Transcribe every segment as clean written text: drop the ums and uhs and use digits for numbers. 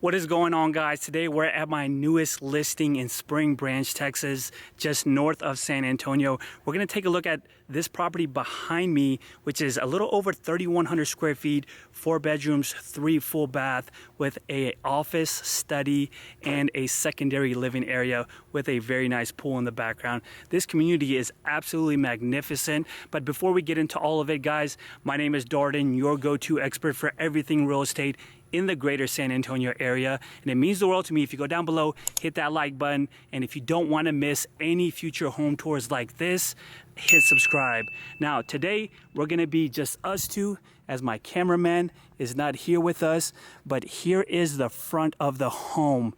What is going on, guys? Today we're at my newest listing in Spring Branch, Texas, just north of San Antonio. We're going to take a look at this property behind me, which is a little over 3,100 square feet, 4 bedrooms, 3 full bath with a office, study, and a secondary living area with a very nice pool in the background. This community is absolutely magnificent. But before we get into all of it, guys, my name is Dardan, your go-to expert for everything real estate in the greater San Antonio area, and it means the world to me if you go down below, hit that like button, and if you don't want to miss any future home tours like this, hit subscribe. Now today we're gonna be just us two, as my cameraman is not here with us, but here is the front of the home.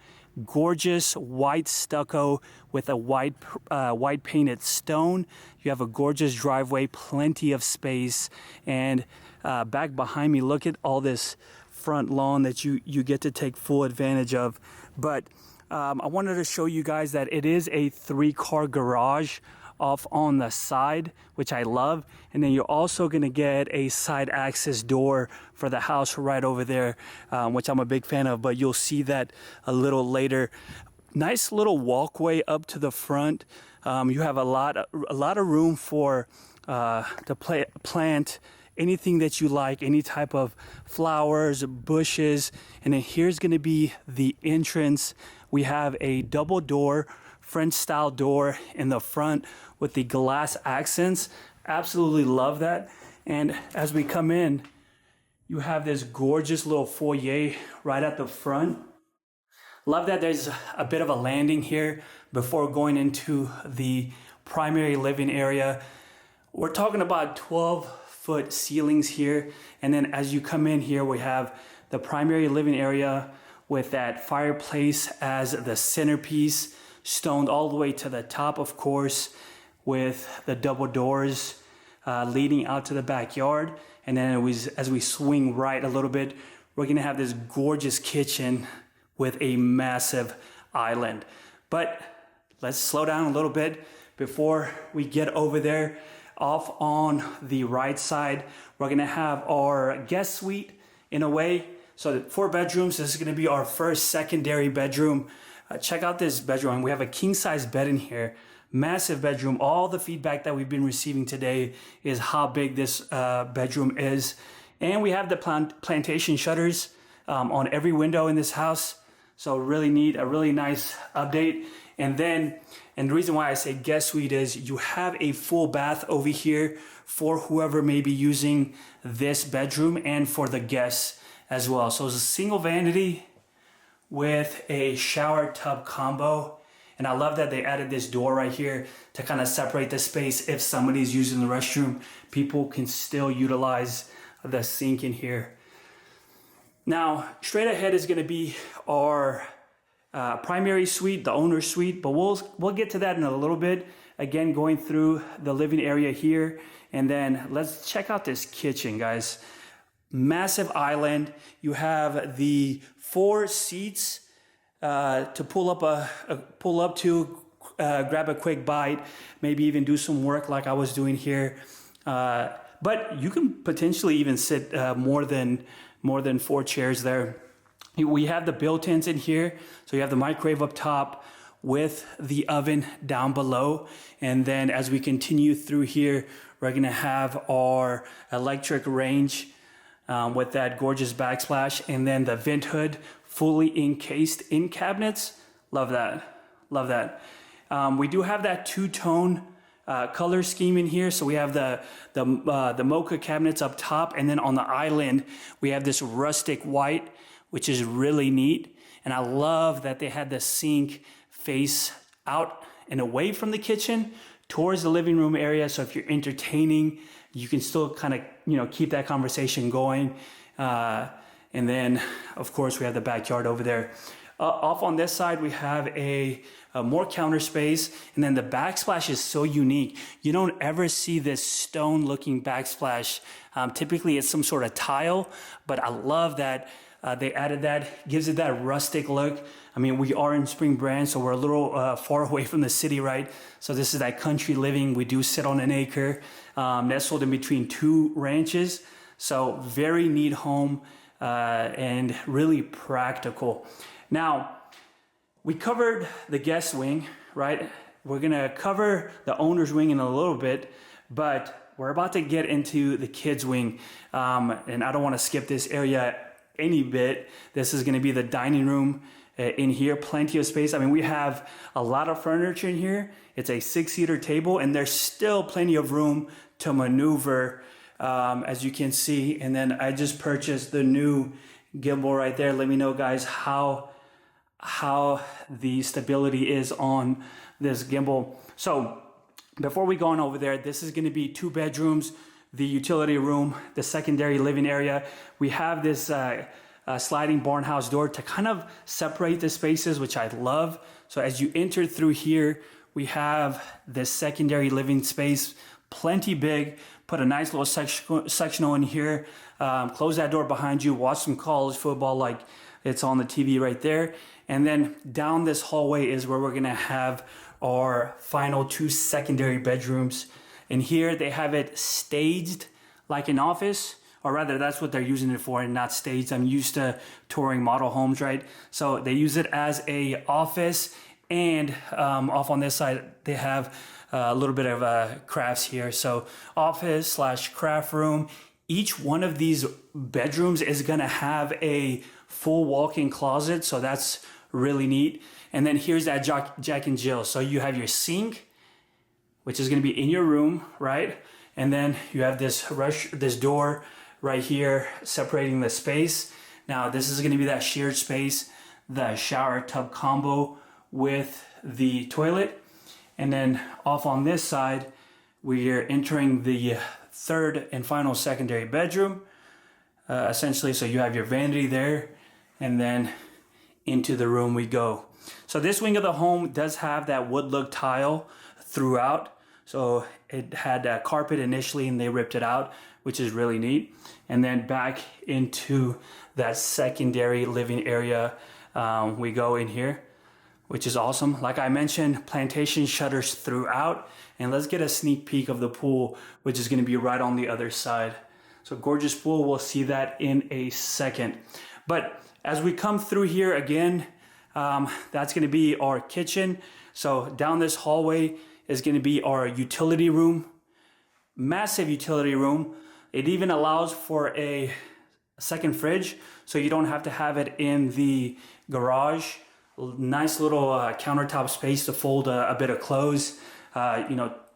Gorgeous white stucco with a white painted stone. You have a gorgeous driveway, plenty of space, and back behind me, look at all this front lawn that you get to take full advantage of. But I wanted to show you guys that it is a 3-car garage off on the side, which I love. And then you're also going to get a side access door for the house right over there, which I'm a big fan of, but you'll see that a little later. Nice little walkway up to the front. You have a lot of room for to plant anything that you like, any type of flowers, bushes. And then here's going to be the entrance. We have a double door, French style door in the front with the glass accents. Absolutely love that. And as we come in, you have this gorgeous little foyer right at the front. Love that there's a bit of a landing here before going into the primary living area. We're talking about 12-foot ceilings here, and then as you come in here, we have the primary living area with that fireplace as the centerpiece, stoned all the way to the top, of course, with the double doors leading out to the backyard. And then as we swing right a little bit, we're gonna have this gorgeous kitchen with a massive island. But let's slow down a little bit before we get over there. Off on the right side, we're gonna have our guest suite in a way. So 4 bedrooms, this is gonna be our first secondary bedroom. Check out this bedroom. We have a king size bed in here, massive bedroom. All the feedback that we've been receiving today is how big this bedroom is. And we have the plantation shutters on every window in this house. So really neat, a really nice update. And the reason why I say guest suite is you have a full bath over here for whoever may be using this bedroom and for the guests as well. So it's a single vanity with a shower tub combo. And I love that they added this door right here to kind of separate the space. If somebody's using the restroom, people can still utilize the sink in here. Now, straight ahead is going to be our primary suite, the owner's suite, but we'll get to that in a little bit. Again, going through the living area here, and then let's check out this kitchen, guys. Massive island. You have the 4 seats to pull up to, grab a quick bite, maybe even do some work like I was doing here. But you can potentially even sit more than 4 chairs there. We have the built-ins in here. So you have the microwave up top with the oven down below. And then as we continue through here, we're gonna have our electric range with that gorgeous backsplash. And then the vent hood fully encased in cabinets. Love that, love that. We do have that 2-tone color scheme in here. So we have the mocha cabinets up top, and then on the island, we have this rustic white, which is really neat. And I love that they had the sink face out and away from the kitchen towards the living room area. So if you're entertaining, you can still kind of, keep that conversation going. And then of course we have the backyard over there. Off on this side, we have a more counter space, and then the backsplash is so unique. You don't ever see this stone looking backsplash. Typically it's some sort of tile, but I love that they added that, gives it that rustic look. I mean, we are in Spring Branch, so we're a little far away from the city, right? So this is that country living. We do sit on an acre, nestled in between 2 ranches. So very neat home. and really practical. Now, we covered the guest wing, right? We're gonna cover the owner's wing in a little bit, but we're about to get into the kids wing. And I don't wanna skip this area any bit. This is gonna be the dining room in here, plenty of space. I mean, we have a lot of furniture in here. It's a 6-seater table, and there's still plenty of room to maneuver, as you can see. And then I just purchased the new gimbal right there. Let me know, guys, how the stability is on this gimbal. So before we go on over there, this is going to be 2 bedrooms, the utility room, the secondary living area. We have this sliding barn house door to kind of separate the spaces, which I love. So as you enter through here, we have this secondary living space, plenty big. Put a nice little sectional in here. Close that door behind you. Watch some college football like it's on the TV right there. And then down this hallway is where we're gonna have our final 2 secondary bedrooms. And here they have it staged like an office, or rather that's what they're using it for, and not staged. I'm used to touring model homes, right? So they use it as a office, and off on this side they have a little bit of crafts here. So office / craft room. Each one of these bedrooms is gonna have a full walk-in closet, so that's really neat. And then here's that Jack and Jill. So you have your sink, which is gonna be in your room, right? And then you have this door right here separating the space. Now this is gonna be that shared space, the shower tub combo with the toilet. And then off on this side, we're entering the 3rd and final secondary bedroom, essentially. So you have your vanity there, and then into the room we go. So this wing of the home does have that wood look tile throughout. So it had carpet initially and they ripped it out, which is really neat. And then back into that secondary living area we go in here, which is awesome. Like I mentioned, plantation shutters throughout. And let's get a sneak peek of the pool, which is gonna be right on the other side. So gorgeous pool, we'll see that in a second. But as we come through here again, that's gonna be our kitchen. So down this hallway is gonna be our utility room, massive utility room. It even allows for a second fridge, so you don't have to have it in the garage. Nice little countertop space to fold a bit of clothes.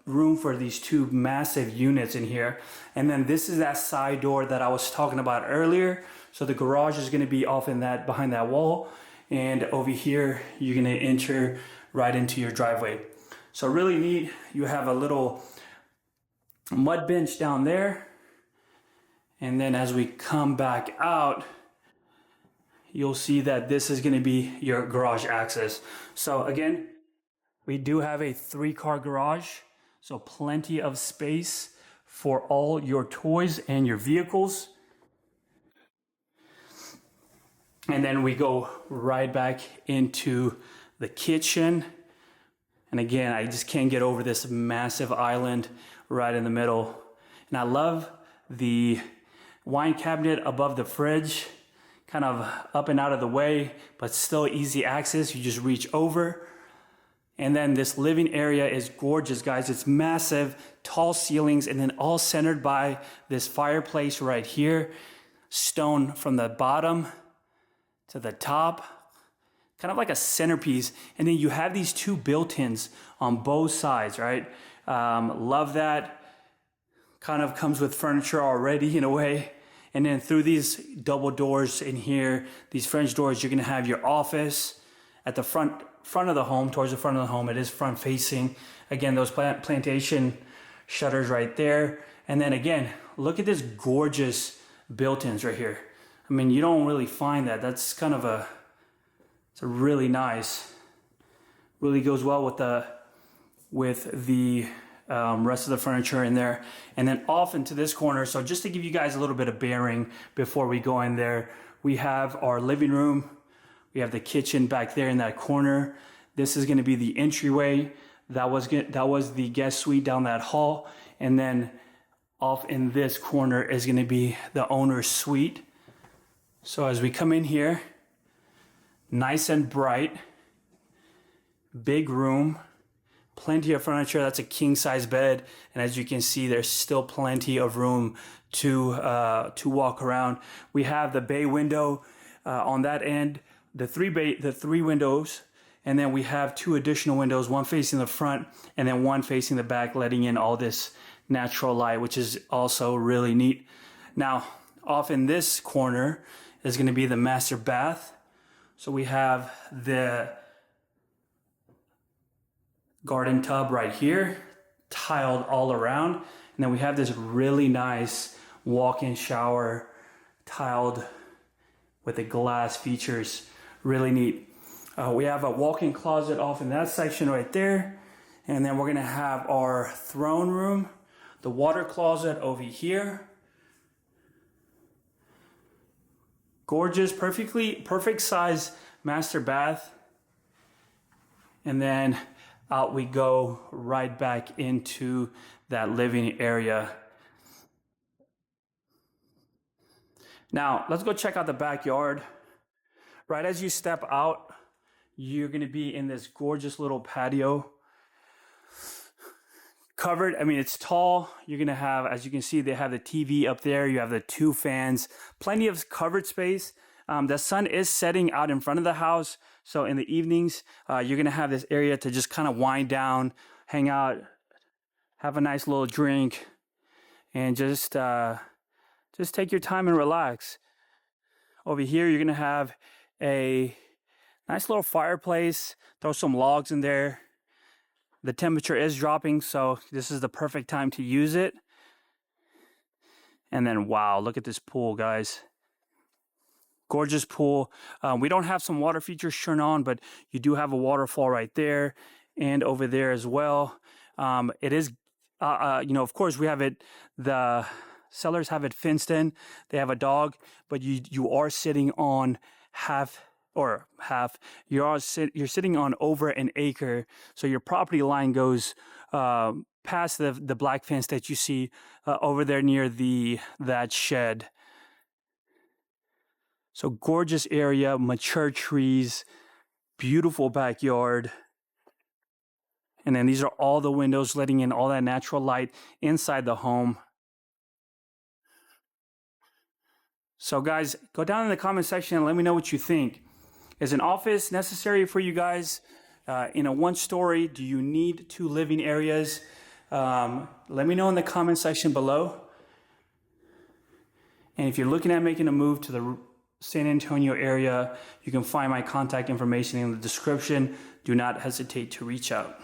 Room for these 2 massive units in here. And then this is that side door that I was talking about earlier. So the garage is gonna be off in that, behind that wall. And over here, you're gonna enter right into your driveway. So really neat. You have a little mud bench down there. And then as we come back out, you'll see that this is gonna be your garage access. So again, we do have a 3-car garage, so plenty of space for all your toys and your vehicles. And then we go right back into the kitchen. And again, I just can't get over this massive island right in the middle. And I love the wine cabinet above the fridge, kind of up and out of the way, but still easy access. You just reach over. And then this living area is gorgeous, guys. It's massive, tall ceilings, and then all centered by this fireplace right here. Stone from the bottom to the top, kind of like a centerpiece. And then you have these 2 built-ins on both sides, right? Love that. Kind of comes with furniture already in a way. And then through these double doors in here, these French doors, you're gonna have your office at the front of the home, towards the front of the home. It is front facing. Again, those plantation shutters right there. And then again, look at this gorgeous built-ins right here. I mean, you don't really find that. That's kind of it's a really nice, really goes well with the rest of the furniture in there. And then off into this corner. So just to give you guys a little bit of bearing before we go in there, we have our living room. We have the kitchen back there in that corner. This is going to be the entryway. That was the guest suite down that hall. And then off in this corner is going to be the owner's suite. So as we come in here, nice and bright, big room, plenty of furniture. That's a king size bed, and as you can see, there's still plenty of room to walk around. We have the bay window on that end, the three windows, and then we have two additional windows, one facing the front and then one facing the back, letting in all this natural light, which is also really neat. Now, off in this corner is going to be the master bath. So we have the garden tub right here, tiled all around. And then we have this really nice walk-in shower, tiled with the glass features, really neat. We have a walk-in closet off in that section right there. And then we're gonna have our throne room, the water closet over here. Gorgeous, perfect size master bath. And then out we go right back into that living area. Now, let's go check out the backyard. Right as you step out, you're gonna be in this gorgeous little patio. Covered, I mean, it's tall. You're gonna have, as you can see, they have the TV up there. You have the two fans, plenty of covered space. The sun is setting out in front of the house. So in the evenings, you're gonna have this area to just kind of wind down, hang out, have a nice little drink, and just take your time and relax. Over here, you're gonna have a nice little fireplace. Throw some logs in there. The temperature is dropping, so this is the perfect time to use it. And then, wow, look at this pool, guys. Gorgeous pool. We don't have some water features shown on, but you do have a waterfall right there and over there as well. It is, of course, we have it, the sellers have it fenced in. They have a dog, but you are sitting on you're sitting on over an acre. So your property line goes past the black fence that you see over there near that shed. So gorgeous area, mature trees, beautiful backyard. And then these are all the windows letting in all that natural light inside the home. So guys, go down in the comment section and let me know what you think. Is an office necessary for you guys in a one-story? Do you need two living areas? Let me know in the comment section below. And if you're looking at making a move to the San Antonio area, you can find my contact information in the description. Do not hesitate to reach out.